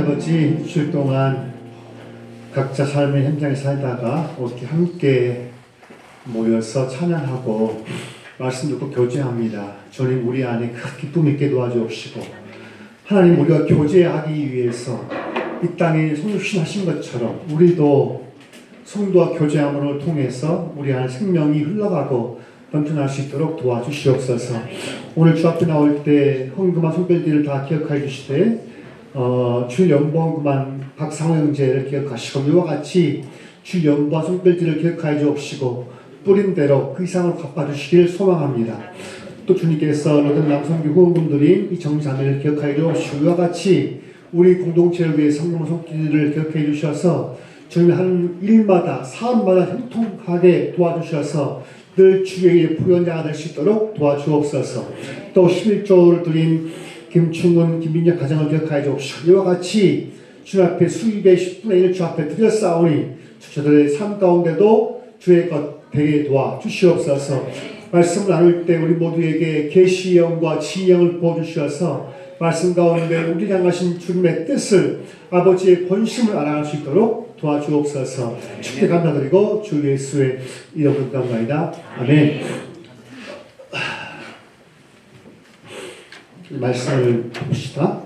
아버지, 일주일 동안 각자 삶의 현장에 살다가 이렇게 함께 모여서 찬양하고 말씀 듣고 교제합니다. 주님 우리 안에 큰 기쁨 있게 도와주옵시고, 하나님 우리가 교제하기 위해서 이 땅에 성육신하신 것처럼 우리도 성도와 교제함을 통해서 우리 안에 생명이 흘러가고 넘쳐날 수 있도록 도와주시옵소서. 오늘 주 앞에 나올 때 헌금한 손길들을 다 기억하여 주시되 주일 연보헌금한 박상호 형제를 기억하시고, 이와 같이 주일 연보한 손길들을 기억하여 주옵시고 뿌린 대로 그 이상으로 갚아주시길 소망합니다. 또 주님께서 로든 남성교 후원금들인 이 정자매를 기억하여 주옵시고, 이와 같이 우리 공동체를 위해 성금한 손길들을 기억해 주셔서 주님이 하는 일마다 사업마다 형통하게 도와주셔서 늘 주의 부연자가 될 수 있도록 도와주옵소서. 또 11조를 드린 김충은, 김민혁 가정을 기억하여 주옵시고, 이와 같이 주 앞에 수입의 10분의 1 주 앞에 드렸사오니 저들의 삶 가운데도 주의 것 되게 도와주시옵소서. 말씀을 나눌 때 우리 모두에게 계시의 영과 지혜의 영을 부어주셔서 말씀 가운데 우리 향하신 주님의 뜻을, 아버지의 본심을 알아갈 수 있도록 도와주옵소서. 주께 감사드리고 주 예수의 이름으로 기도합니다. 아멘. 말씀을 봅시다.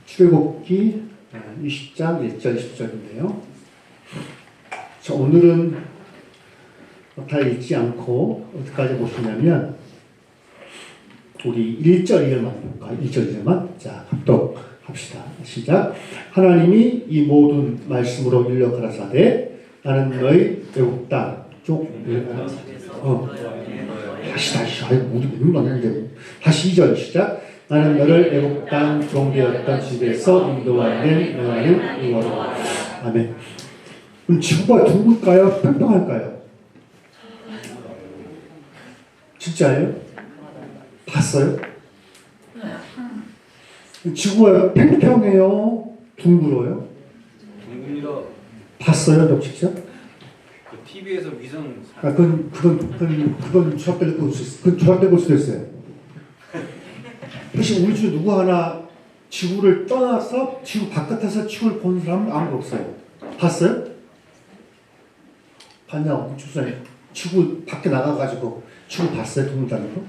출애굽기 20장 1절 20절인데요. 오늘은 다 읽지 않고 어디까지 보시냐면 우리 1절 2절만 볼까요? 1절 2절만. 자, 합독합시다. 시작. 하나님이 이 모든 말씀으로 일러 가라사대 나는 너희 애국 땅 다시 우리 눈만 했는데 다시 2절 시작. 나는 너를 애국 땅 종되었던 집에서 인도하는 너희는 이거로. 아멘. 그럼 지구가 둥글까요? 평평할까요? 진짜예요? 봤어요? 지구가 평평해요? 둥글어요? 둥글다. 봤어요? 너 직접? 그 TV에서 위성. 그건 조작될 수도 있어요. 사실 우리 중 누구 하나 지구를 떠나서 지구 바깥에서 지구를 본 사람은 아무도 없어요. 봤어요? 봤냐고. 지구 밖에 나가가지고 지구 봤어요? 둥글다는 거?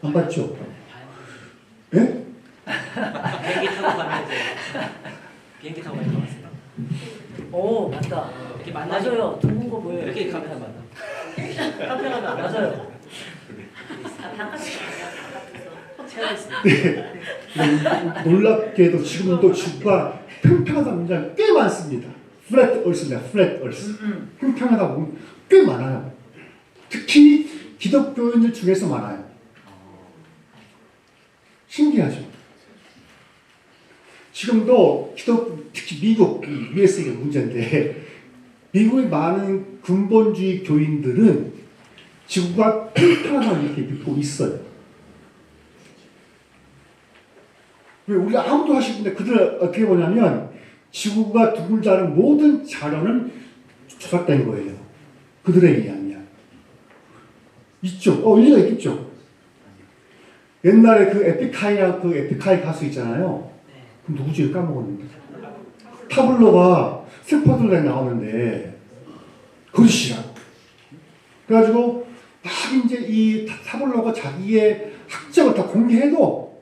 안 봤죠? 예? 비행기 타고 갔어요. 오, 맞다. 이렇게 맞아요. 둥근 거 보여요. 이렇게 가면 맞다. 카페라면 맞아요. 네. 놀랍게도 지금도 지구가 평평하다는 문제가 꽤 많습니다. 플랫 얼스입니다. 플랫 얼스. 평평하다 보면 꽤 많아요. 특히 기독교인들 중에서 많아요. 신기하죠. 지금도 특히 미국, USA가 문제인데, 미국의 많은 근본주의 교인들은 지구가 평평하다고 이렇게 믿고 있어요. 왜 우리가 아무도 하시는데 그들은 어떻게 보냐면 지구가 둥글다는 모든 자료는 조작된 거예요. 그들에 의하면. 있죠. 일리가 있겠죠. 옛날에 그 에픽하이 가수 있잖아요. 그럼 누구지? 까먹었는데. 타블로가 스포들에 나오는데 그릇이라. 그래가지고 막 이제 이 타블로가 자기의 학적을 다 공개해도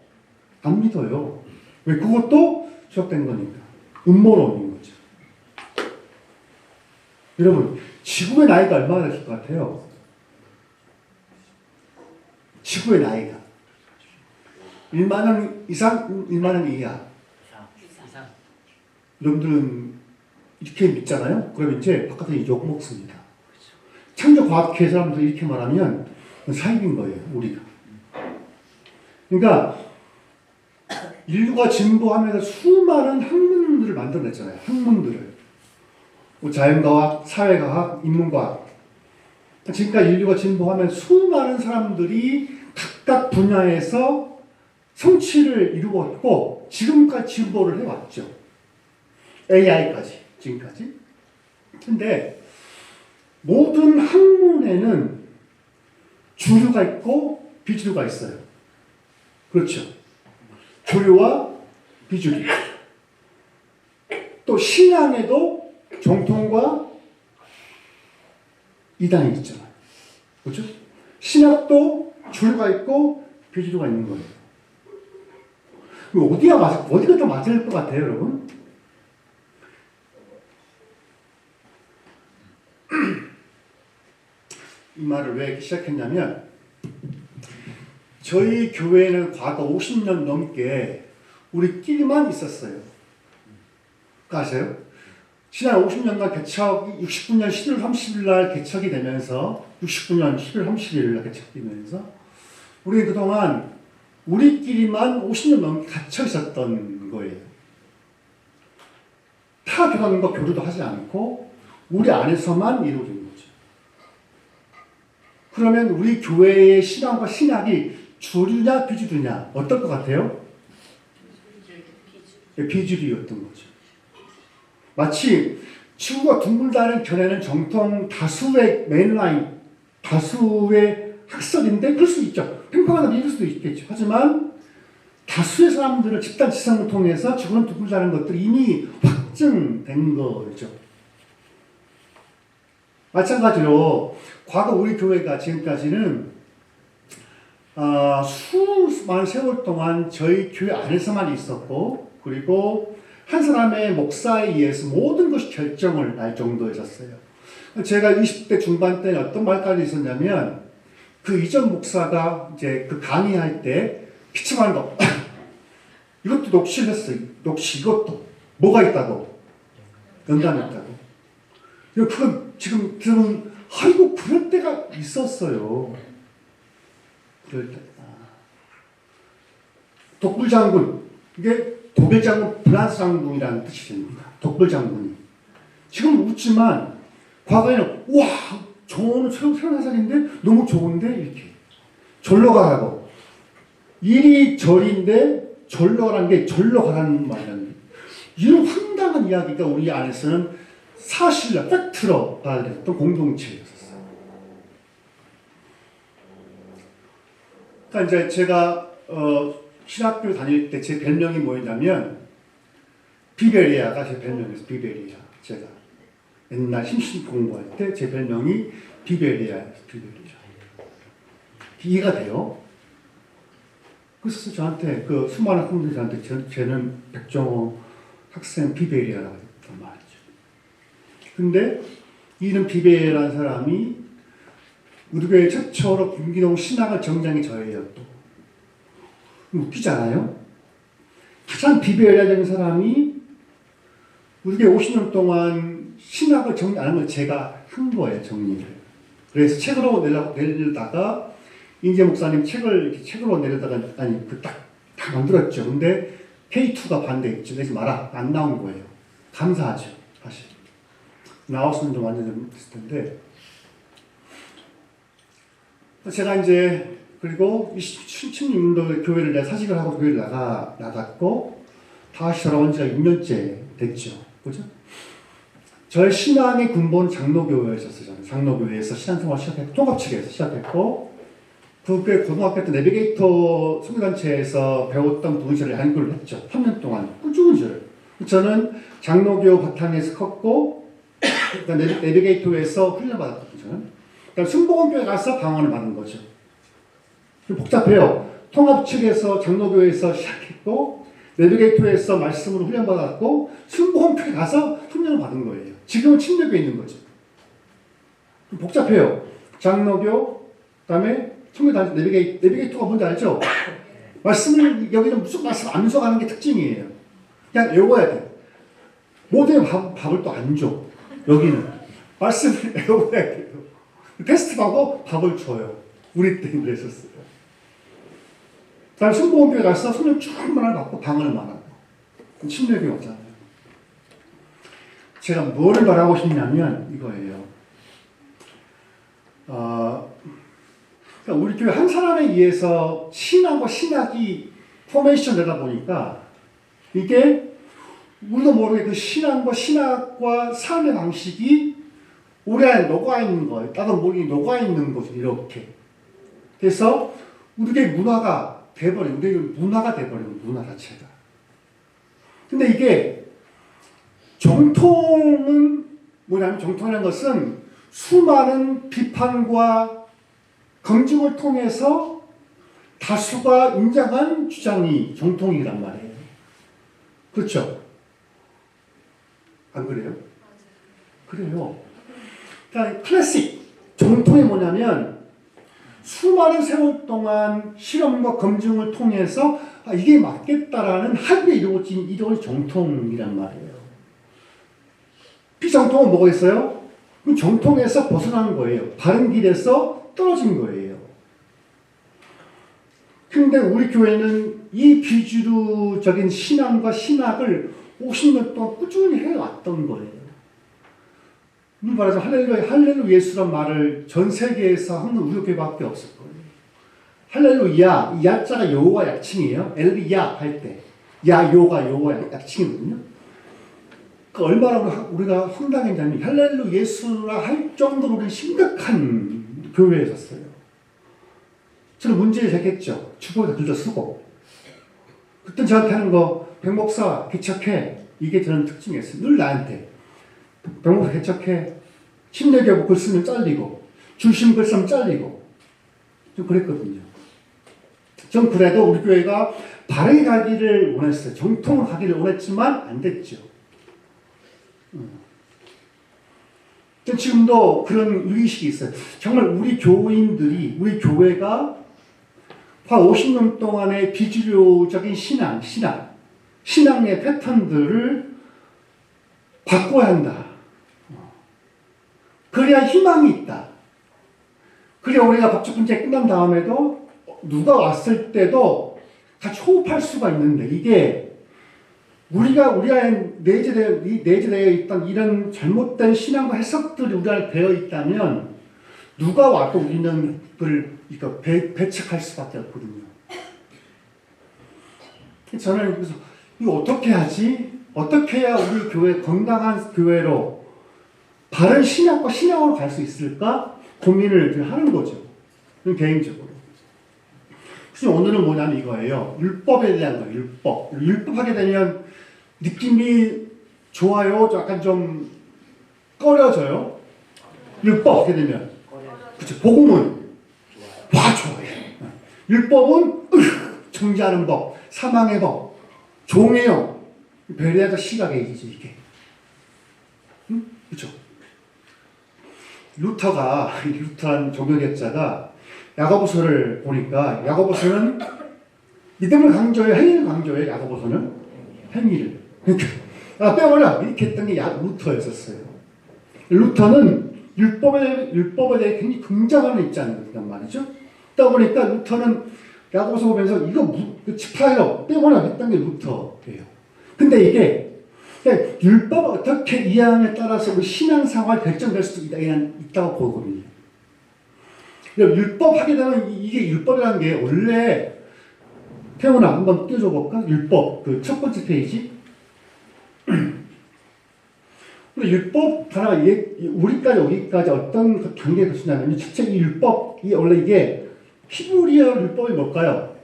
안 믿어요. 왜? 그것도 조작된 거니까. 음모론인 거죠. 여러분, 지구의 나이가 얼마나 됐을 것 같아요? 지구의 나이가 1만 년 이상, 1만 년 이하. 여러분들은 이렇게 믿잖아요? 그럼 이제 바깥에 욕 먹습니다. 창조과학회 사람들 이렇게 말하면 사입인 거예요, 우리가. 그러니까 인류가 진보하면서 수많은 학문들을 만들어냈잖아요. 학문들을. 자연과학, 사회과학, 인문과학. 지금까지 인류가 진보하면 수많은 사람들이 각각 분야에서 성취를 이루었고 지금까지 진보를 해왔죠. AI까지, 지금까지. 근데 모든 학문에는 주류가 있고 비주류가 있어요. 그렇죠. 교류와 비주류. 또 신앙에도 정통과 이단이 있잖아요. 그렇죠? 신학도 주류가 있고 비주류가 있는 거예요. 어디가 더 맞을 것 같아요, 여러분? 이 말을 왜 시작했냐면, 저희 교회는 과거 50년 넘게 우리끼리만 있었어요. 아세요? 지난 50년간 개척이 69년 11월 30일 날 개척이 되면서 69년 11월 31일 날 개척이 되면서 우리는 그동안 우리끼리만 50년 넘게 갇혀 있었던 거예요. 타 교단과 교류도 하지 않고 우리 안에서만 이루어진 거죠. 그러면 우리 교회의 신앙과 신학이 주류냐 비주류냐 어떨 것 같아요? 비주류였던 거죠. 마치 지구가 둥글다는 견해는 정통 다수의 메인라인, 다수의 학설인데 그럴 수 있죠. 팽팽하다 믿을 수도 있겠죠. 하지만 다수의 사람들을 집단 지성을 통해서 지구는 둥글다는 것들이 이미 확증된 거죠. 마찬가지로 과거 우리 교회가 지금까지는 수많은 세월 동안 저희 교회 안에서만 있었고, 그리고 한 사람의 목사에 의해서 모든 것이 결정을 날 정도였었어요. 제가 20대 중반 때는 어떤 말까지 있었냐면, 그 이전 목사가 이제 그 강의할 때 피치만 거 이것도 녹취를 했어요. 녹취 이것도 뭐가 있다고 연단했다고. 그건 지금 들으면 아이고 그럴 때가 있었어요. 그럴 때. 독불장군, 이게 독일 장군, 프랑스 장군이라는 뜻입니다. 독불장군이. 지금 웃지만 과거에는 와 저는 새로운 살인데 너무 좋은데 이렇게 절로 가라고. 일이 절인데 절로 가라는 게 절로 가라는 말이라는 이런 황당한 이야기가 우리 안에서는 사실로 팩트로 받아들였던 공동체였었어요. 그러니까 이제 제가 신학교 다닐 때 제 별명이 뭐였냐면 비베리아가 제 별명이었어요. 비베리아. 제가 옛날 심신 공부할 때 제 별명이 비베리아였어요. 비베리아. 이해가 돼요? 그래서 저한테 그 수많은 학생들이 저한테 쟤는 백종호 학생 비베리아라고 했단 말이죠. 근데 이런 비베리아라는 사람이 우리 교회 최초로 김기동 신학을 정장이 저예요. 또 웃기잖아요. 가장 비베리아적인 사람이 우리 교회 50년 동안 신학을 정리 안 한 걸 제가 한 거예요. 정리를. 그래서 책으로 내려다가 인재 목사님 책으로 내려다가 다 만들었죠. 근데 K2가 반대했죠. 내지 마라. 안 나온 거예요. 감사하죠. 사실. 나왔으면 좀 완전 됐을 텐데. 제가 이제 그리고 16년도 교회를 내가 사직을 하고 교회를 나갔고 다시 돌아온 지가 6년째 됐죠. 그죠? 저의 신앙의 근본 장로교회였었어요. 저는 장로교회에서 신앙생활 시작했고 통합측에서 시작했고 그게 고등학교 때 내비게이터 선교단체에서 배웠던 분실을 연구를 했죠. 3년 동안 꾸준히. 저는 장로교 바탕에서 컸고 내비게이터에서 훈련받았거든요. 저는. 그러니까 순복음교회 가서 방언을 받은 거죠. 복잡해요. 통합 측에서 장로교회에서 시작했고 내비게이터에서 말씀으로 훈련받았고 순복음교회 가서 훈련을 받은 거예요. 지금은 침례교에 있는 거죠. 복잡해요. 장로교, 그다음에 청교단 내비게이터가 뭔지 알죠? 말씀을 여기는 무슨 말씀 안 써가는 게 특징이에요. 그냥 외워야 돼. 모두의 밥을 또 안 줘. 여기는 말씀을 외워야 돼요. 테스트하고 밥을 줘요. 우리 때는 그랬었어요. 그다음에 순복음교회 가서 손을 충만을 받고 방언을 말하고 침례교회 왔잖아요. 제가 뭐를 말하고 싶냐면 이거예요. 그러니까 우리 교회 한 사람에 의해서 신앙과 신학이 포메이션 되다 보니까 이게 우리도 모르게 그 신앙과 신학과 삶의 방식이 우리 안에 녹아있는 거예요. 나도 모르게 녹아있는 거죠. 이렇게. 그래서 우리 교회 문화가 돼버린, 우리 문화가 돼버린 문화 자체가. 근데 이게 정통은 뭐냐면 정통이라는 것은 수많은 비판과 검증을 통해서 다수가 인정한 주장이 정통이란 말이에요. 그렇죠? 안 그래요? 그래요. 그러니까 클래식, 정통이 뭐냐면 수많은 세월 동안 실험과 검증을 통해서 이게 맞겠다라는 합의에 이루어진 정통이란 말이에요. 비정통은 뭐가 있어요? 정통에서 벗어난 거예요. 바른 길에서 떨어진 거예요. 근데 우리 교회는 이 비주류적인 신앙과 신학을 50년 동안 꾸준히 해왔던 거예요. 말하자면 할렐루야 예수란 말을 전 세계에서 하는 우리 교회밖에 없을 거예요. 할렐루야, 이 야자가 여호와 약칭이에요. 엘리야 할 때. 야요가 여호와 약칭이거든요. 그 얼마나 우리가 황당했냐면 할렐루 예수라 할 정도로 우리 심각한 교회였었어요. 저는 문제를 제기했죠. 주보에다 글도 쓰고. 그때 저한테 하는 거, 백목사 개척해. 이게 저는 특징이었어요. 늘 나한테. 백목사 개척해. 침례교부 글 쓰면 잘리고, 중심 글 쓰면 잘리고. 좀 그랬거든요. 전 그래도 우리 교회가 바르게 가기를 원했어요. 정통을 가기를 원했지만 안 됐죠. 지금도 그런 의식이 있어요. 정말 우리 교인들이, 우리 교회가 한 50년 동안의 비주류적인 신앙의 패턴들을 바꿔야 한다. 그래야 희망이 있다. 그래야 우리가 법적 분쟁이 끝난 다음에도 누가 왔을 때도 같이 호흡할 수가 있는데, 이게 우리가 내재되어 있던 이런 잘못된 신앙과 해석들이 우리 안에 되어 있다면 누가 와도 우리는 그걸 배척할 수밖에 없거든요. 저는 그래서 이거 어떻게 하지? 어떻게 해야 우리 교회 건강한 교회로 바른 신학과 신앙으로 갈 수 있을까? 고민을 하는 거죠. 개인적으로. 그래서 오늘은 뭐냐면 이거예요. 율법에 대한 거예요. 율법하게 되면 느낌이 좋아요? 약간 좀 꺼려져요? 율법 하게 되면. 그렇죠. 복음은 좋아요. 율법은 정죄하는 법, 사망의 법, 종예요. 베레아적 시각의 얘기죠, 이게. 응? 그렇죠. 루터란 종교개혁자가 야고보서를 보니까 야고보서는 믿음을 강조해요, 행위를 강조해요. 야고보서는 행위를. 그러니까 빼버려 이렇게 했던 게 루터였었어요. 루터는 율법에 대해 굉장히 긍정하는 입장이란 말이죠. 그러다 보니까 루터는 야고보서 보면서 이거 지파요 빼버려 했던 게 루터예요. 근데 이게 율법을 어떻게 이해하느냐에 따라서 우리 신앙생활 결정될 수도 있다고 보거든요. 율법 하게 되면 이게 율법이라는 게 원래 태훈아 한번 띄워줘 볼까? 율법 그 첫 번째 페이지. 율법 하나 우리까지 여기까지 어떤 관계가 있냐면 첫째 이 율법이 원래 이게 히브리어 율법이 뭘까요?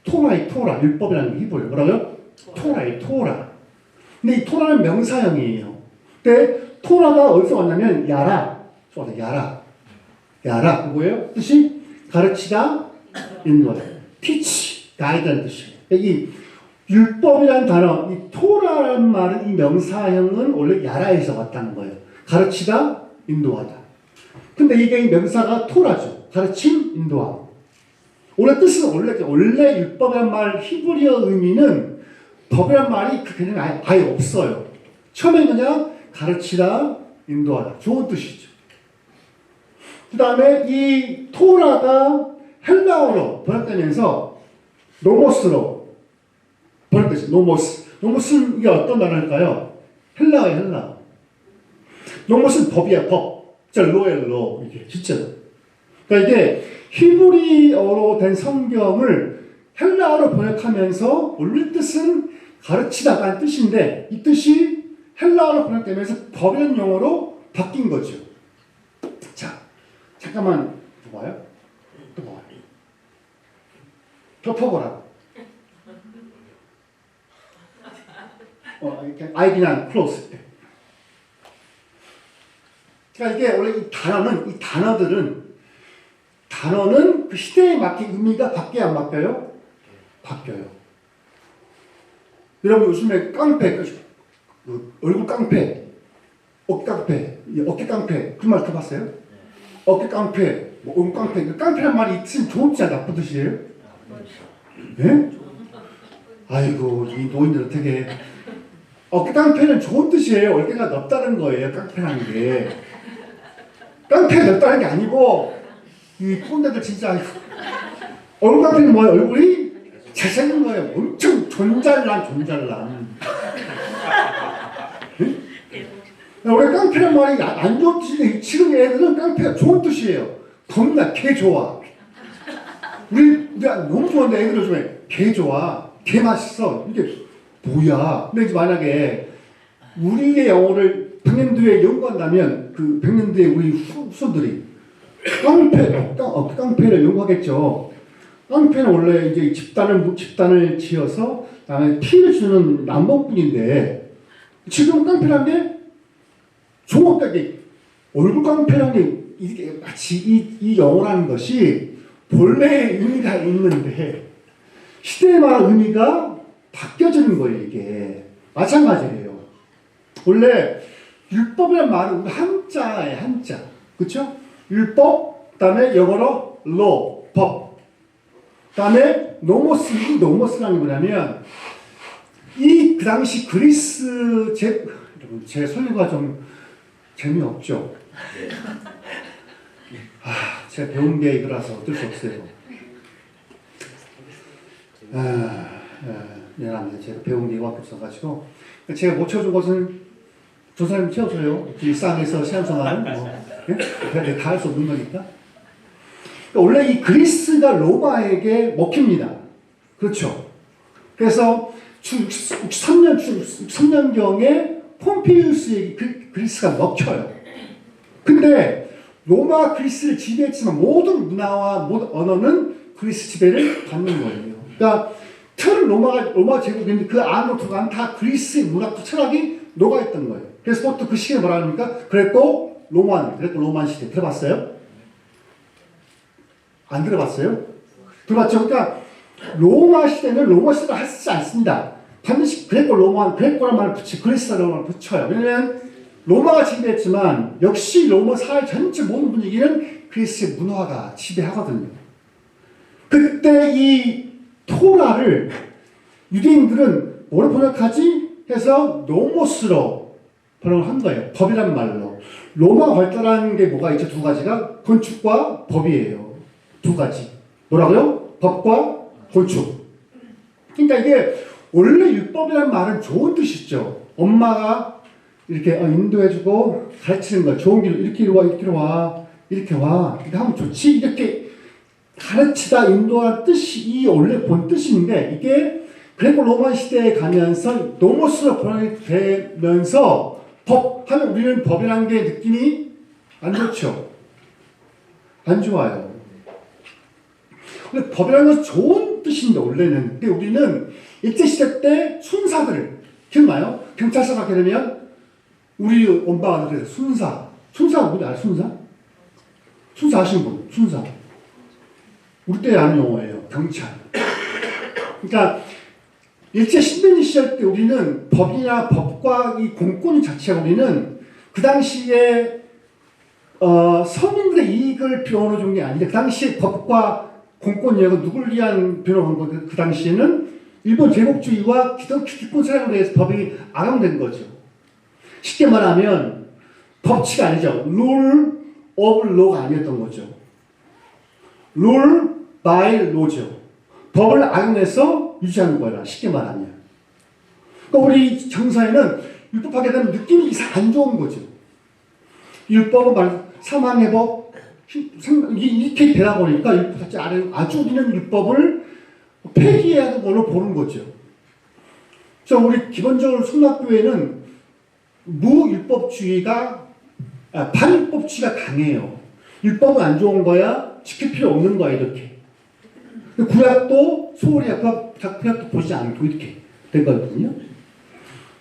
토라 율법이라는 게 히브리어 뭐라고요? 토라. 근데 이 토라는 명사형이에요. 근데 토라가 어디서 왔냐면 야라 뭐예요? 뜻이 가르치다, 인도하다. teach, guide라는 뜻이에요. 이 율법이라는 단어, 이 토라라는 말은 이 명사형은 원래 야라에서 왔다는 거예요. 가르치다, 인도하다. 근데 이게 이 명사가 토라죠. 가르침, 인도함. 원래 뜻은 원래 율법이라는 말 히브리어 의미는 법이란 말이 그 개념이 아예 없어요. 처음에 그냥 가르치다, 인도하다. 좋은 뜻이죠. 그 다음에 이 토라가 헬라어로 번역되면서 노모스로 번역되죠. 노모스는 이게 어떤 단어일까요? 헬라어. 노모스는 법이야, 법. 진짜 로엘로, 이게, 진짜로. 그러니까 이게 히브리어로 된 성경을 헬라어로 번역하면서 원래 뜻은 가르치다라는 뜻인데 이 뜻이 헬라어로 번역되면서 법이라는 용어로 바뀐 거죠. 자, 잠깐만 봐봐요. 또 봐봐요. 덮어보라고. 아예 그냥 close. 그러니까 이게 원래 이 단어는 그 시대에 맞게 의미가 바뀌어요, 안 바뀌어요? 바뀌어요. 여러분 요즘에 깡패, 얼굴 깡패, 어깨 깡패, 그 말 들어봤어요? 어깨 깡패, 얼굴 깡패. 깡패란 말이 있으면 좋은 뜻이야, 나쁜 뜻이에요? 예? 아이고, 이 노인들은 되게 어깨 깡패는 좋은 뜻이에요. 어깨가 넓다는 거예요, 깡패라는 게. 깡패가 넓다는 게 아니고 이 꼰대들 진짜 얼굴 깡패는 뭐예요? 얼굴이 잘생긴 거예요. 엄청 존잘남. 응? 원래 깡패란 말이 안 좋은 뜻인데 지금 애들은 깡패가 좋은 뜻이에요. 겁나 개 좋아. 우리가 너무 좋아하는데 애들 요즘에 개 좋아. 개 맛있어. 이게 뭐야? 근데 이제 만약에 우리의 영어를 100년도에 연구한다면 그 100년도에 우리 후손들이 깡패를 연구하겠죠. 깡패는 원래 이제 집단을 지어서 그다음에 피해를 주는 남범꾼인데 지금 깡패란 게 종업되게 얼굴 깡패란 게 이게 마치 이 영어라는 것이 본래의 의미가 있는데 시대에 말한 의미가 바뀌어지는 거예요. 이게 마찬가지예요. 원래 율법이란 말은 한자예요. 한자. 그렇죠? 율법, 그다음에 영어로 law, 법. 그다음에 노모스라는 게 뭐냐면 그 당시 그리스 제 설교가 좀 재미없죠. 제가 배운 게 이거라서 어쩔 수 없어요. 미안합니다. 제가 배운 게 이거밖에 없어가지고 제가 못 채워준 것은 조사님 채워줘요. 일상에서 시험생활은 내가 다 할 수 없는 거니까. 원래 이 그리스가 로마에게 먹힙니다. 그렇죠. 그래서 63년경에 폼페이우스에게 그리스가 먹혀요. 근데 로마 그리스를 지배했지만 모든 문화와 모든 언어는 그리스 지배를 받는 거예요. 그러니까 로마 제국인데 그 안으로 들어가는 다 그리스의 문학과 철학이 녹아있던 거예요. 그래서 그것도 그 시기에 뭐라 합니까? 그레코 로만 시대 들어봤어요? 안 들어봤어요? 들어봤죠? 그러니까 로마 시대는 로마 시대를 하지 않습니다. 반드시 그레코란 말을 그리스라는 말을 붙여요. 왜냐면 로마가 지배했지만 역시 로마 사회 전체 모든 분위기는 그리스의 문화가 지배하거든요. 그때 이 토라를 유대인들은 뭐로 번역하지? 해서 노모스로 번역을 한 거예요. 법이란 말로. 로마가 발달한 게 뭐가 있죠? 두 가지가 건축과 법이에요. 두 가지. 뭐라고요? 법과 건축. 그러니까 이게 원래 율법이란 말은 좋은 뜻이죠. 엄마가 이렇게 인도해주고 가르치는 거야. 좋은 길로 이렇게 와, 이렇게 와, 이렇게 와. 이렇게 하면 좋지. 이렇게 가르치다 인도한 뜻이 이 원래 본 뜻인데 이게 그레코 로마 시대에 가면서 노모스로 번역이 되면서 법 하면 우리는 법이라는 게 느낌이 안 좋죠. 안 좋아요. 근데 법이라는 것은 좋은 뜻인데 원래는. 근데 우리는 일제시대 때 순사들 기억나요? 경찰서 가게 되면 우리 엄마가 그래서 순사가 뭐지? 알아요? 순사 아시는 분? 순사. 우리 때 아는 용어예요. 경찰. 그러니까 일제 식민지 시절 때 우리는 법과 이 공권 자체가 우리는 그 당시에 서민들의 이익을 변호해 준 게 아닌데 그 당시에 법과 공권이라고 누굴 위한 변호한 건데 그 당시에는 일본 제국주의와 기득권 세력에 대해서 법이 악용된 거죠. 쉽게 말하면 법치가 아니죠. rule of law가 아니었던 거죠. rule by law죠. 법을 악용해서 유지하는 거야. 쉽게 말하면. 그러니까 우리 정서에는 율법하게 되면 느낌이 안 좋은 거죠. 율법은 사망의 법 이렇게 되다 보니까 율법 자체 아주 우리는 율법을 폐기해야 하는 걸로 보는 거죠. 그래서 우리 기본적으로 성락교회는 반율법주의가 강해요. 율법은 안 좋은 거야, 지킬 필요 없는 거야 이렇게. 구약도 소홀히 구약도 보지 않고 이렇게 된 거거든요.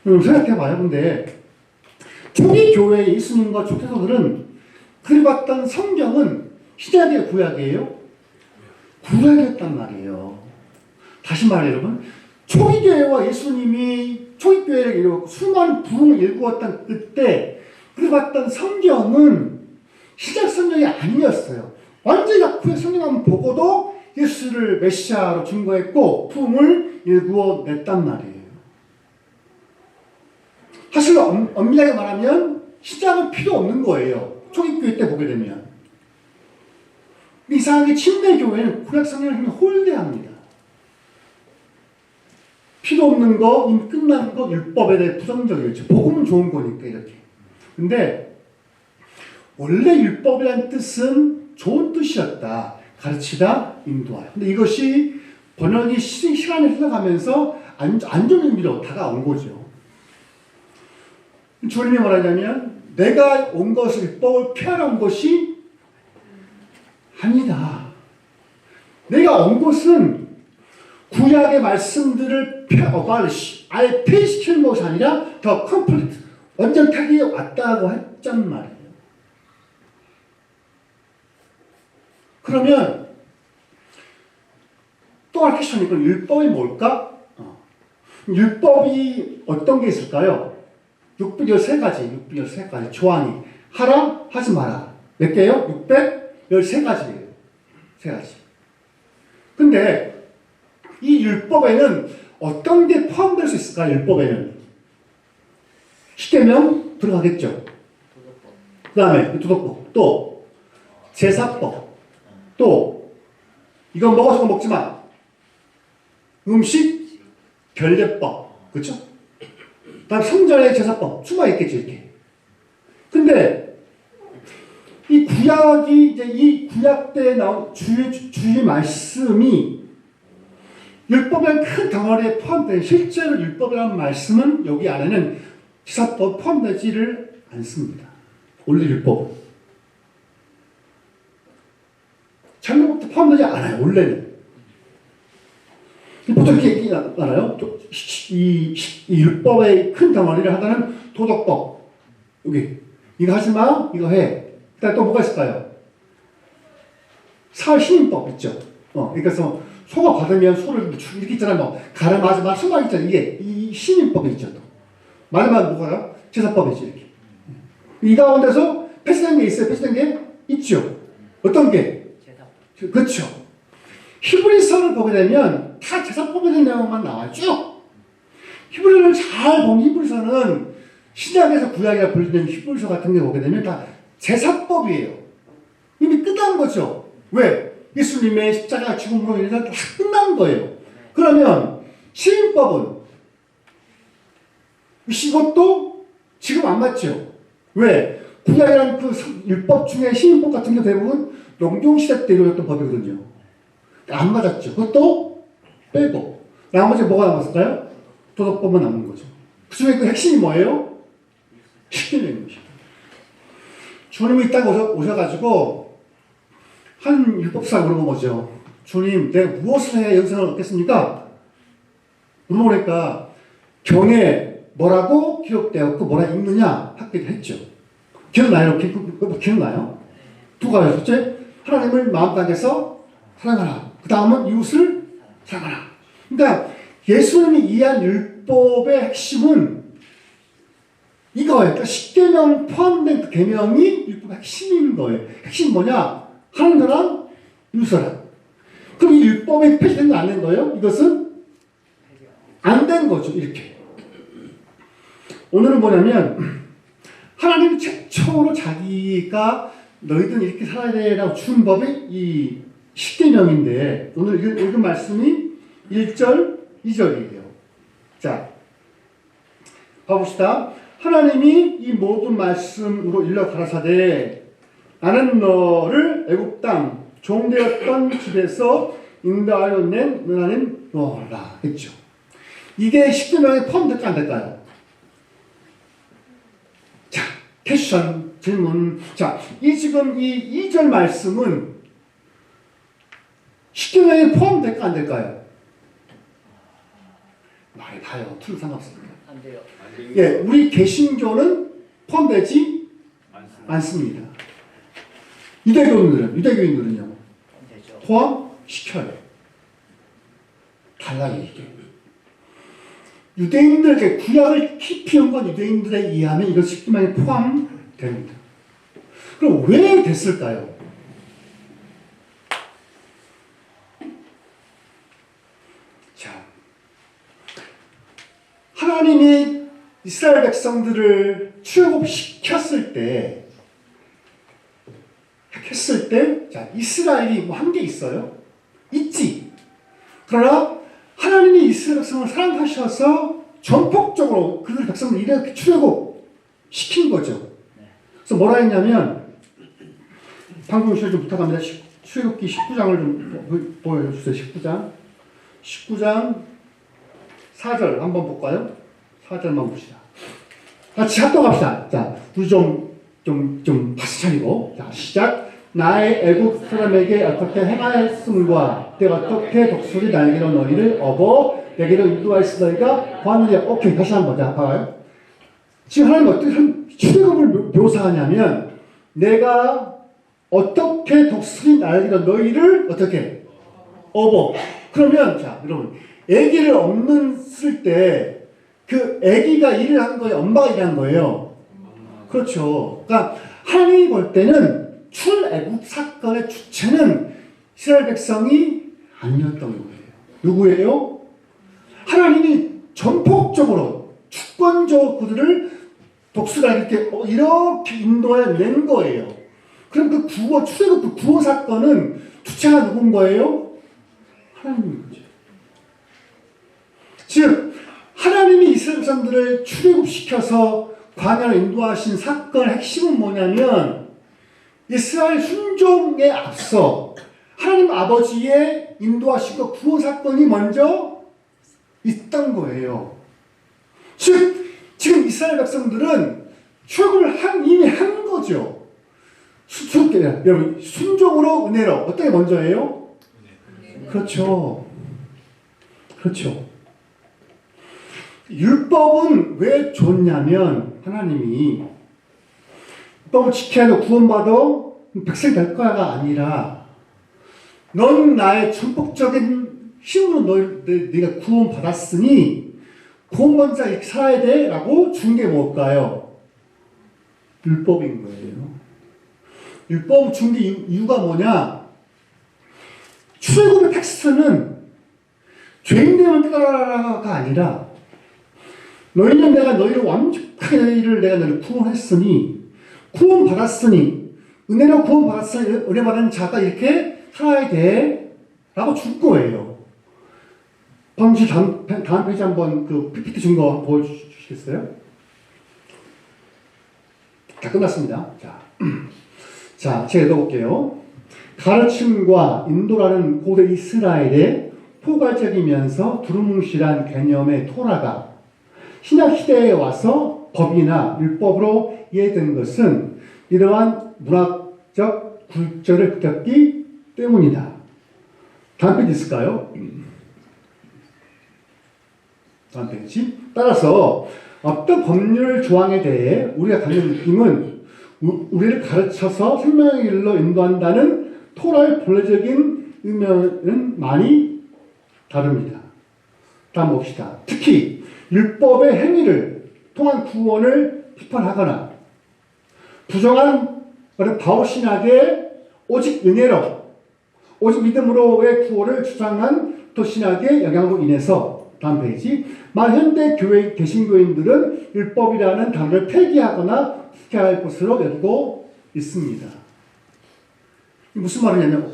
생각해봐요. 근데 초기 교회의 예수님과 초대교들은 그려봤던 성경은 신약이에요, 구약이에요? 구약이었단 말이에요. 다시 말해 여러분, 초기 교회와 예수님이 초기 교회를 이루고 수많은 부흥을 일구었던 그때 그려봤던 성경은 신약 성경이 아니었어요. 완전히 구약 성경만 보고도 예수를 메시아로 증거했고 부흥을 일구어 냈단 말이에요. 사실 엄밀하게 말하면 신약은 필요 없는 거예요. 초기 교회 때 보게 되면. 이상하게 침례 교회는 구약 성경을 홀대합니다. 필요 없는 거, 이미 끝난 거, 율법에 대해 부정적이었죠. 복음은 좋은 거니까 이렇게. 근데 원래 율법이라는 뜻은 좋은 뜻이었다. 가르치다, 인도하여. 근데 이것이 번역이 시간이 흘러가면서 안 좋은 의미로 다가온 거죠. 주님이 말하자면 내가 온 것을 율법을 폐하러 온 것이 아니다. 내가 온 것은 구약의 말씀들을 아예 폐시키는 것이 아니라 더 컴플리트, 완전하게 왔다고 했단 말이에요. 그러면 또 하나 퀘스천이 그럼 율법이 뭘까? 율법이 어떤 게 있을까요? 613가지 조항이 하라, 하지 마라. 몇 개요? 613가지예요. 3가지. 근데 이 율법에는 어떤 게 포함될 수 있을까요? 율법에는 십계명 들어가겠죠. 그 다음에 도덕법, 또 제사법, 또 이건 먹어서 먹지 마. 음식 결례법, 그렇죠? 다음 성전의 제사법, 수가 있겠죠, 이렇게. 근데 이 구약이 이제 이 구약 때 나온 주의 말씀이 율법의 큰 덩어리에 포함된 실제로 율법이라는 말씀은 여기 안에는 제사법 포함되지를 않습니다. 원래 율법. 장례법도 포함되지 않아요, 원래는. 보통 이렇게 얘기하나요? 이 율법의 큰 덩어리를 하나는 도덕법. 여기. 이거 하지 마, 이거 해. 그 다음에 또 뭐가 있을까요? 사회시민법 있죠. 그러니까 소가 받으면 소를 이렇게 있잖아요. 뭐, 가름하지 마, 수막 있잖아요. 이게, 이 시민법이 있죠. 또. 말하면 뭐가요? 제사법이죠, 이렇게. 이 가운데서 폐지된 게 있어요. 폐지된 게 있죠. 어떤 게? 제사법. 그렇죠. 히브리서를 보게 되면 다 제사법에 대한 내용만 나와요. 쭉. 히브리서를 잘 보면 히브리서는 신약에서 구약이라 불리는 히브리서 같은 게 보게 되면 다 제사법이에요. 이미 끝난 거죠. 왜? 예수님의 십자가 죽음으로 인해서 다 끝난 거예요. 그러면 시민법은 이것도 지금 안 맞죠. 왜? 구약이라는 그 율법 중에 시민법 같은 게 대부분 농경시대 때 이루어졌던 법이거든요. 안 맞았죠. 그것도 빼고 나머지 뭐가 남았을까요? 도덕법만 남는 거죠. 그 중에 그 핵심이 뭐예요? 십계명입니다. 주님이 딱 오셔가지고 한 율법사 물어본 거죠. 주님, 내가 무엇을 해야 영생을 얻겠습니까? 물어보니까 경에 뭐라고 기록되었고 뭐라 읽느냐 하기도 했죠. 기억나요? 기억나요? 두 가지. 첫째, 하나님을 마음 가운데서 사랑하라. 그 다음은 이웃을 사랑하라. 그러니까 예수님이 이해한 율법의 핵심은 이거예요. 그러니까 십계명 포함된 그 계명이 율법의 핵심인 거예요. 핵심이 뭐냐? 하나님이랑 이웃이랑. 그럼 이 율법이 폐지된 거 안 된 거예요? 이것은 안 된 거죠. 이렇게. 오늘은 뭐냐면 하나님이 최초로 자기가 너희들은 이렇게 살아야 되라고 준 법이 이 십계명인데 오늘 읽은 말씀이 1절, 2절이에요. 자, 봐봅시다. 하나님이 이 모든 말씀으로 일러 가라사대 나는 너를 애굽 땅 종되었던 집에서 인도하여 낸 하나님 너라 했죠. 이게 십계명에 포함될까 안 될까요? 자, 퀘스천 질문. 자, 지금 이 2절 말씀은 십계명에 포함될까 안 될까요? 많이 봐요. 틀려 상관없습니다. 안 돼요. 예, 우리 개신교는 포함되지 않습니다. 유대교인들은요 안 되죠. 포함시켜요. 달라요 이게. 유대인들에게 구약을 깊이 연구한 유대인들에 의하면 이것 십계명에 포함됩니다. 그럼 왜 됐을까요? 자, 하나님이 이스라엘 백성들을 출애굽시켰을 때, 자, 이스라엘이 뭐 한 게 있어요? 있지. 그러나 하나님이 이스라엘 백성을 사랑하셔서 전폭적으로 그들 백성을 이렇게 출애굽시킨 거죠. 그래서 뭐라 했냐면, 방금 좀 부탁합니다. 출애굽기 19장을 좀 보여주세요. 19장 4절 한번 볼까요? 4절만 봅시다. 같이 합독합시다. 자, 우리 좀 다시 차리고. 자, 시작. 나의 애국 사람에게 어떻게 행하였음과 내가 어떻게 독수리 날개로 너희를 업어 내게로 인도하였으 너희가 보았느냐. 오케이, 다시 한번 자, 봐봐요. 지금 하나님 어떻게 출애굽을 묘사하냐면 내가 어떻게 독수리 날개로 너희를 어떻게 업어. 그러면 자, 여러분, 아기를 업는 때 그 아기가 일을 한 거예요? 엄마가 일한 거예요? 그렇죠. 그러니까 하나님이 볼 때는 출애굽 사건의 주체는 이스라엘 백성이 아니었던 거예요. 누구예요? 하나님이 전폭적으로 주권적으로 그들을 독수리가 이렇게 인도해 낸 거예요. 그럼 그 출애굽 그 구원 사건은 주체가 누군 거예요? 하나님인 거죠. 즉 하나님이 이스라엘 백성들을 출애굽시켜서 광야로 인도하신 사건의 핵심은 뭐냐면 이스라엘 순종에 앞서 하나님 아버지의 인도하시고 구원 사건이 먼저 있던 거예요. 즉 지금 이스라엘 백성들은 출애굽을 이미 한 거죠. 여러분 순종으로 은혜로 어떤 게 먼저예요? 그렇죠. 그렇죠. 율법은 왜 줬냐면 하나님이 율법을 지켜야 돼 구원받아 백성이 될 거야가 아니라 넌 나의 전폭적인 힘으로 네가 구원받았으니 구원받은 자 이렇게 살아야 돼 라고 준 게 뭘까요? 율법인 거예요. 율법을 준 게 이유가 뭐냐? 출애굽의 텍스트는 죄인되면 깨달아라가 아니라 너희는 내가 너희를 완벽하게 내가 너희를 구원했으니 구원받았으니 은혜로 구원받았으니 은혜 받은 자가 이렇게 살아야 돼 라고 줄 거예요. 방금 다음 페이지 한번 그 PPT 준 거 보여주시겠어요? 다 끝났습니다. 자, 제가 읽어볼게요. 가르침과 인도라는 고대 이스라엘의 포괄적이면서 두루뭉실한 개념의 토라가 신약 시대에 와서 법이나 율법으로 이해된 것은 이러한 문학적 굴절을 겪기 때문이다. 다음 페이지 있을까요? 다음 페이지. 따라서 어떤 법률 조항에 대해 우리가 갖는 느낌은 우리를 가르쳐서 생명의 길로 인도한다는 토라의 본래적인 의미는 많이 다릅니다. 다음 봅시다. 특히 율법의 행위를 통한 구원을 비판하거나 부정한 바울신학의 오직 은혜로 오직 믿음으로의 구원을 주장한 도신학의 영향으로 인해서 다음 페이지 현대 교회 개신교인들은 율법이라는 단어를 폐기하거나 폐할 것으로 여기고 있습니다. 무슨 말이냐면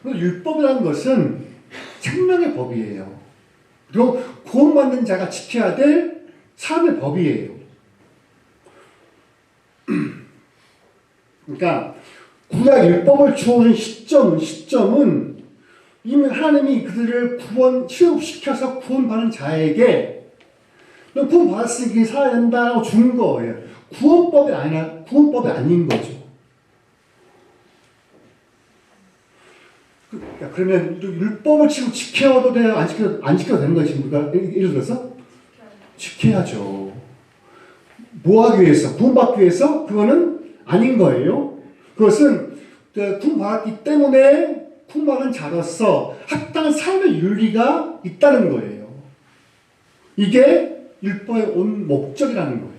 율법이라는 것은 생명의 법이에요. 그리고 구원받는 자가 지켜야 될 삶의 법이에요. 그러니까 구약 율법을 주어진 시점은 이미 하나님이 그들을 취업시켜서 구원받는 자에게 너 구원받았으니 살아야 된다고 준 거예요. 구원법이 아닌 거죠. 그러면 율법을 지금 지켜도 돼요? 안 지켜도 되는 거지? 우리가 예를 들어서? 지켜야죠. 뭐 하기 위해서? 구원받기 위해서? 그거는 아닌 거예요. 그것은 구원받았기 때문에 구원받은 자로서 합당한 삶의 윤리가 있다는 거예요. 이게 율법의 온 목적이라는 거예요.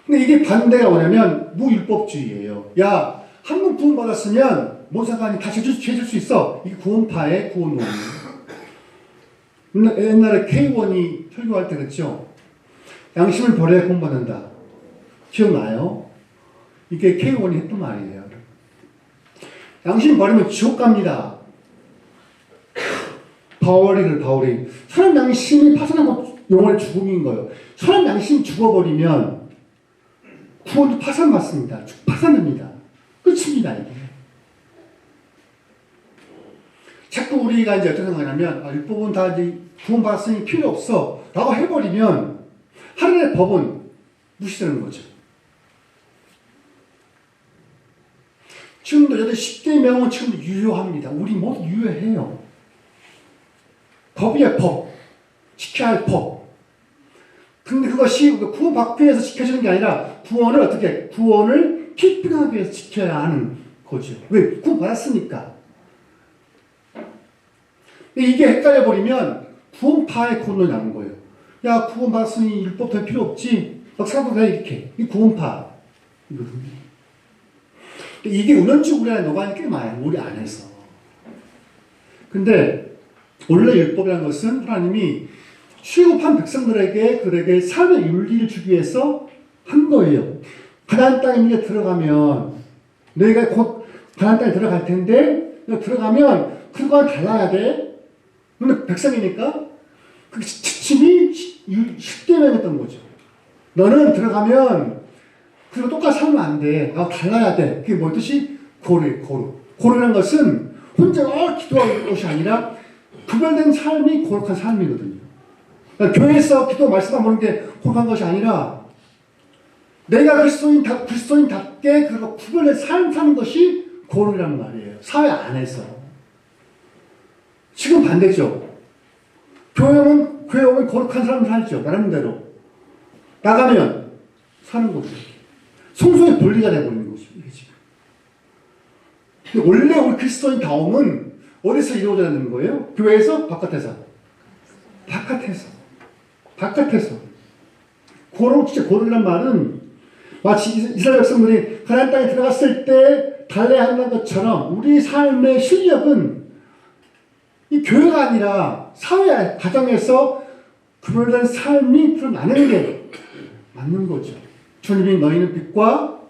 근데 이게 반대가 뭐냐면 무율법주의예요. 야, 한 번 구원받았으면 뭔 상관이 다시 해줄 수 있어. 이게 구원파의 구원론이에요. 옛날에 K1이 설교할 때 그랬죠. 양심을 버려야 구원받는다. 기억나요? 이게 K1이 했던 말이에요. 양심 버리면 지옥 갑니다. 바울이 선한 양심이 파산하고 영원의 죽음인 거예요. 선한 양심이 죽어버리면 구원도 파산받습니다. 파산됩니다. 끝입니다, 이게. 자꾸 우리가 이제 어떻게 생각하냐면, 율법은 다 이제 구원받았으니 필요 없어. 라고 해버리면, 하늘의 법은 무시되는 거죠. 지금도 여덟 10계명은 지금도 유효합니다. 우리 모두 유효해요. 법이야, 법. 지켜야 할 법. 근데 그것이 구원받기 위해서 지켜주는 게 아니라 구원을 어떻게, 구원을 키핑하기 위해서 지켜야 하는 거죠. 왜? 구원받았으니까. 이게 헷갈려버리면 구원파의 구원론이 나는 거예요. 야, 구원받았으니 율법 더 필요 없지. 막 살아도 돼, 이렇게. 이 구원파. 이거든요. 이게 은연중 우리 안에 녹아있는 게 많아요. 우리 안에서. 근데 원래 율법이라는 것은 하나님이 출애굽한 백성들에게 그에게 삶의 윤리를 주기 위해서 한 거예요. 가나안 땅에 네가 들어가면 너희가 곧 가나안 땅에 들어갈 텐데 너 들어가면 그거와 달라야 돼. 근데 백성이니까 그 지침이 10계명이었던 거죠. 너는 들어가면 그리고 똑같이 살면 안 돼. 달라야 돼. 그게 뭐 뜻이? 고르라는 것은 혼자 기도하는 것이 아니라 구별된 삶이 거룩한 삶이거든요. 그러니까 교회에서 기도 말씀 안 보는 게 거룩한 것이 아니라 내가 그리스도인답게 그리고 구별된 삶 사는 것이 거룩이라는 말이에요. 사회 안에서. 지금 반대죠. 교회 오면 거룩한 삶을 살죠. 나름대로. 나가면 사는 거죠. 성소의 분리가 되어버리는 거죠. 이게 지금. 근데 원래 우리 그리스도인 다움은 어디서 이루어져야 되는 거예요? 교회에서? 바깥에서? 바깥에서. 진짜 고르란 말은 마치 이스라엘 백성들이 가나안 땅에 들어갔을 때 달래야 한다는 것처럼 우리 삶의 실력은 이 교회가 아니라 사회, 가정에서 구별된 삶이 드러나는 게 맞는 거죠. 주님이 너희는 빛과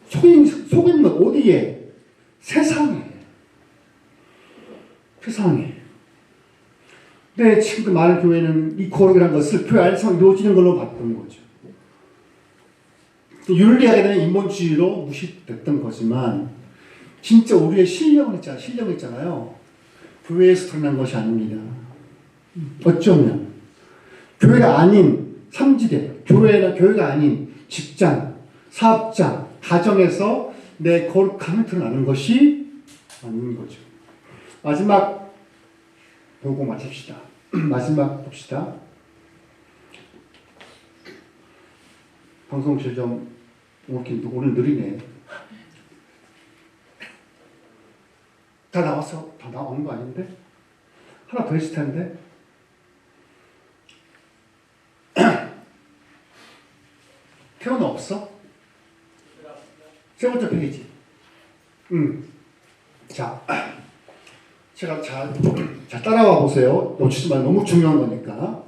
속인 것 어디에? 세상에. 근데 지금 많은 교회는 이 거룩이라는 것을 교회 안에서 이루어지는 걸로 봤던 거죠. 윤리하게 되는 인본주의로 무시됐던 거지만 진짜 우리의 실력은 있잖아요. 교회에서 드러난 것이 아닙니다. 어쩌면 교회가 아닌 삼지대, 교회가 아닌 직장, 사업장, 가정에서 내 거룩함이 드러나는 것이 아닌 거죠. 마지막 보고 마칩시다. 마지막 봅시다. 방송실 좀 오늘 느리네. 다 나왔어? 다 나온 거 아닌데? 하나 더 있을 텐데? 태어나 없어? 세 번째 페이지. 자, 제가 잘 따라와 보세요. 놓치지 말고 너무 중요한 거니까.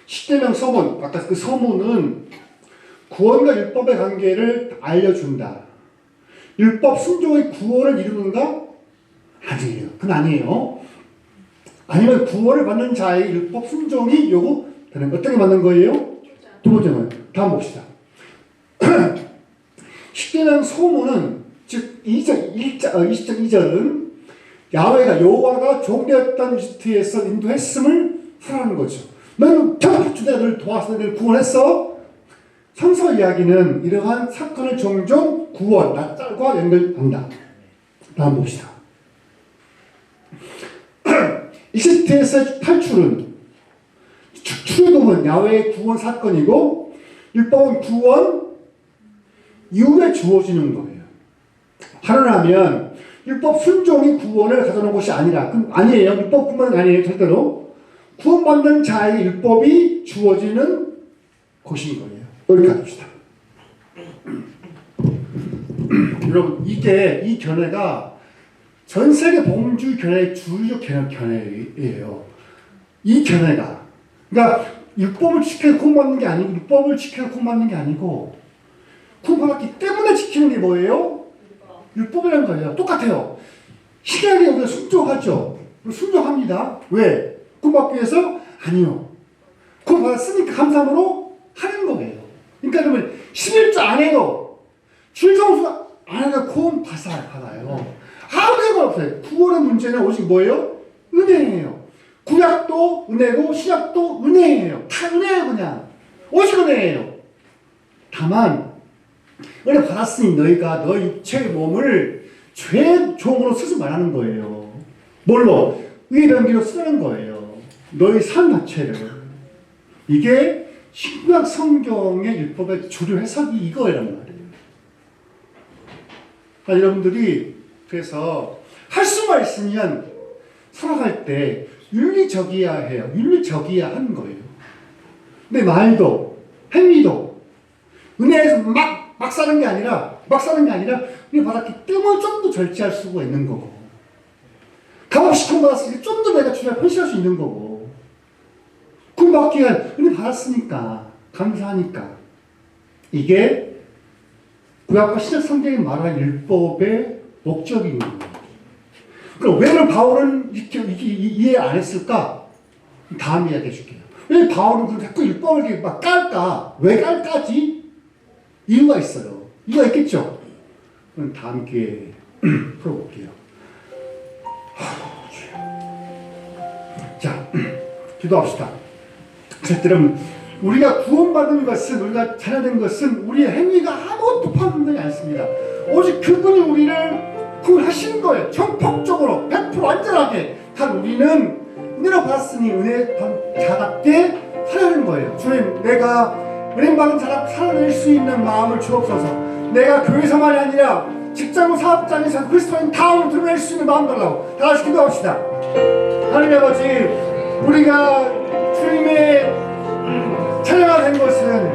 10계명 서문, 아까 그 서문은 구원과 율법의 관계를 알려준다. 율법 순종의 구원을 이루는가? 아니에요. 그건 아니에요. 아니면 구원을 받는 자의 율법 순종이 요구되는 어떻게 받는 거예요? 두 번째는 다음 봅시다. 10계명 소문은 즉 22절은 여호와가 종되었던 이집트에서 인도했음을 설하는 거죠. 너는 저 주대를 도와서 너를 구원했어. 성서 이야기는 이러한 사건을 종종 구원, 낯살과 연결한다. 다음 봅시다. 이집트에서 탈출은 출애굽은 야훼의 구원 사건이고 율법은 구원 이후에 주어지는 거예요. 하나라면 율법 순종이 구원을 가져오는 것이 아니라 아니에요. 율법뿐만 아니에요. 절대로 구원받는 자에게 율법이 주어지는 것인 거예요. 여기까지 합시다. 여러분 이 견해가 전 세계 복음주의 견해의 주류적 견해예요. 이 견해가 그러니까 율법을 지켜서 구원받는 게 아니고 율법을 지켜서 구원받는 게 아니고 구원받았기 때문에 지키는 게 뭐예요? 율법이라는 거예요. 똑같아요. 신약에 우리가 순종하죠. 순종합니다. 왜? 구원받기 위해서? 아니요. 구원받았으니까 감사함으로 하는 거예요. 그러니까 여러분 11조 안 해도 주일성수 안 해도 구원 받아요. 아무 상관없어요. 구원의 문제는 오직 뭐예요? 은혜예요. 구약도 은혜고 신약도 은혜예요. 다 은혜예요. 그냥 오직 은혜예요. 다만 은혜 받았으니 너희가 너희 육체의 몸을 죄 종으로 쓰지 말라는 거예요. 뭘로? 의변기로 쓰는 거예요. 너희 삶 자체를. 이게 신약 성경의 율법의 주류 해석이 이거란 말이에요. 그러니까 여러분들이 그래서 할 수만 있으면 살아갈 때 윤리적이어야 해요. 윤리적이어야 하는 거예요. 근데 말도 행위도 은혜에서 막 사는 게 아니라 은혜 받았기 때문에 좀 더 절제할 수가 있는 거고 값없이 구원받았으니까 좀 더 내가 주님을 헌신할 수 있는 거고 구원받기 위한 은혜 받았으니까 감사하니까 이게 구약과 신약 성경이 말하는 율법의 목적인 거예요. 그럼 왜 바울은 이렇게 이해 안 했을까? 다음 이야기 해줄게요. 왜 바울은 그렇게 자꾸 율법을 이렇게 막 깔까? 왜 깔까지? 이유가 있어요. 이유가 있겠죠? 그럼 다음 기회에 풀어볼게요. 자, 기도합시다. 여러분, 우리가 구원받은 것은, 우리가 자녀된 것은 우리의 행위가 아무것도 포함되지 않습니다. 오직 그분이 우리를 구원하신 거예요. 전폭적으로 100% 완전하게. 단 우리는 은혜로 받았으니 은혜 자답게 살아가는 거예요. 주님, 내가 은혜 받은 자답게 살아낼 수 있는 마음을 주옵소서. 내가 교회에서만이 아니라 직장 사업장에서 그리스도인 다음을 드러낼 수 있는 마음 달라고. 다 같이 기도합시다. 하나님 아버지, 우리가 주님의 자녀가 된 것은,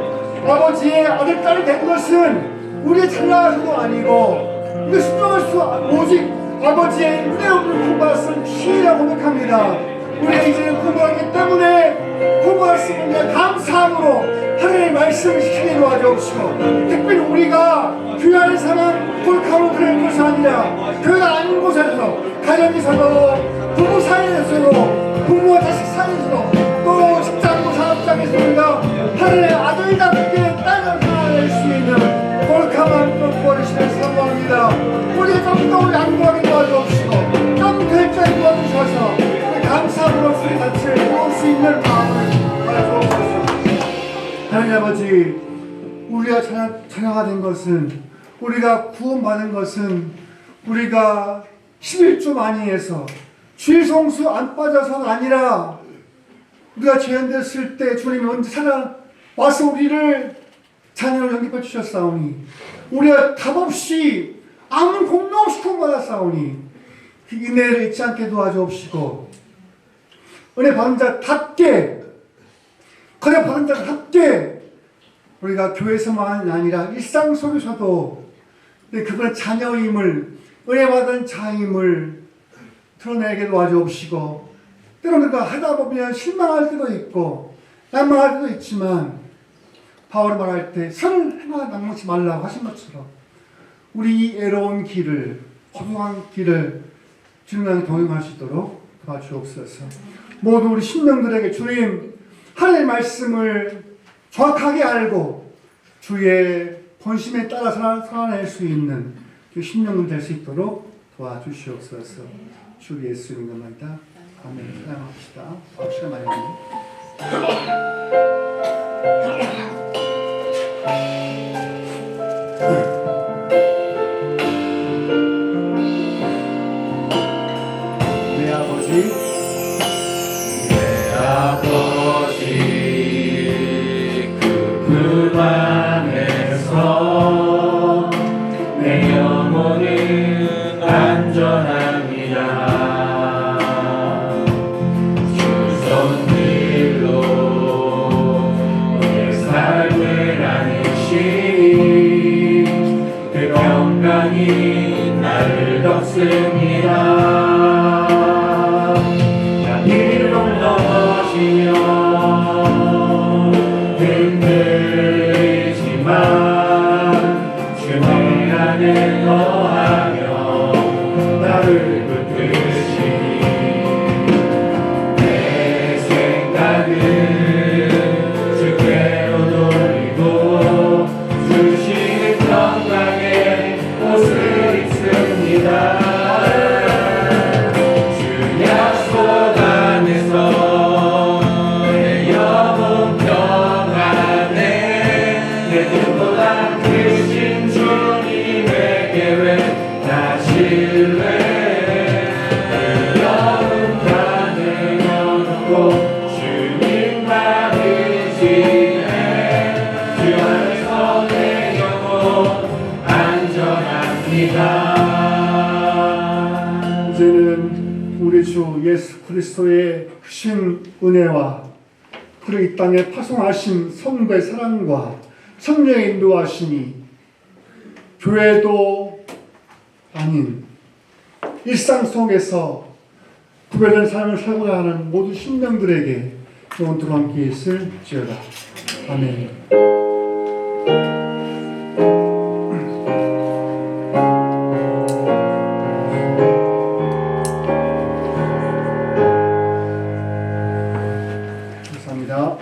아버지의 아들 딸이 된 것은 우리의 잘나서도 아니고 우리가 순종할 수 오직 아버지의 은혜로 구원받았을 힘이라고 고백합니다. 우리가 이제는 구원받았기 때문에 구원받았음을 감사함으로 하나님의 말씀을 지키게 도와주옵시고, 특별히 우리가 교회 안에서는 골카로 드릴 것이 아니라 교회가 아닌 곳에서, 가정에서도, 부부 사이에서도, 부모와 자식 사이에서도, 또 직장과 사업장에서 우리가 하나님의 아들답게 땅을 살아낼 수 있는 골카만 또 구원하시는 사모합니다. 우리의 깜덩을 양보하게 도와주옵시고, 깜들까지 도와주셔서 우리 감사함으로 우리 같이 모을 수 있는 마음을 도와주옵소서. 하나님 아버지, 우리가 자녀가 된 것은, 우리가 구원받은 것은 우리가 11조 많이 해서 주의 성수 안 빠져서가 아니라 우리가 죄인됐을 때 주님이 언제 찾아와서 우리를 자녀를 영접해 주셨사오니, 우리가 답없이 아무 공로 없이 구원받았사오니 그 은혜를 잊지 않게 도와주옵시고, 은혜 받은 자답게, 은혜 받은 자답게 우리가 교회에서만 아니라 일상 속에서도 그분의 자녀임을, 은혜 받은 자임을 드러내게 도와주옵시고, 때로는 우리가 하다 보면 실망할 때도 있고 낭망할 때도 있지만, 바울이 말할 때 선을 행하다 낭망치 말라고 하신 것처럼 우리 이 애로운 길을, 허무한 길을 주님과 동행할 수 있도록 도와주옵소서. 모두 우리 신령들에게 주님 하나님의 말씀을 정확하게 알고 주의 본심에 따라 살아낼 수 있는 그 신령들 될 수 있도록 도와주시옵소서. 주 예수 이름입니다. 아멘. 사랑합시다. 시간 많이 아버지 그 안에서 내 영혼은 안전합니다. 주 손길로 내 삶을 안으시니 그 평강이 나를 덮습니다. 이름 넘어지며 흔들리지만 주 내 안에 거하며 나를 붙드시니 내 생각은 주께로 돌리고 주시는 평강의 옷을 입습니다. 이제는 우리 주 예수 그리스도의 크신 은혜와 그리고 이 땅에 파송하신 성도의 사랑과 성령의 인도하심이 교회도 아닌 일상 속에서 구별된 삶을 살고자 하는 모든 신령들에게 영원토록 함께 있을지어다. 아멘. 감사합니다.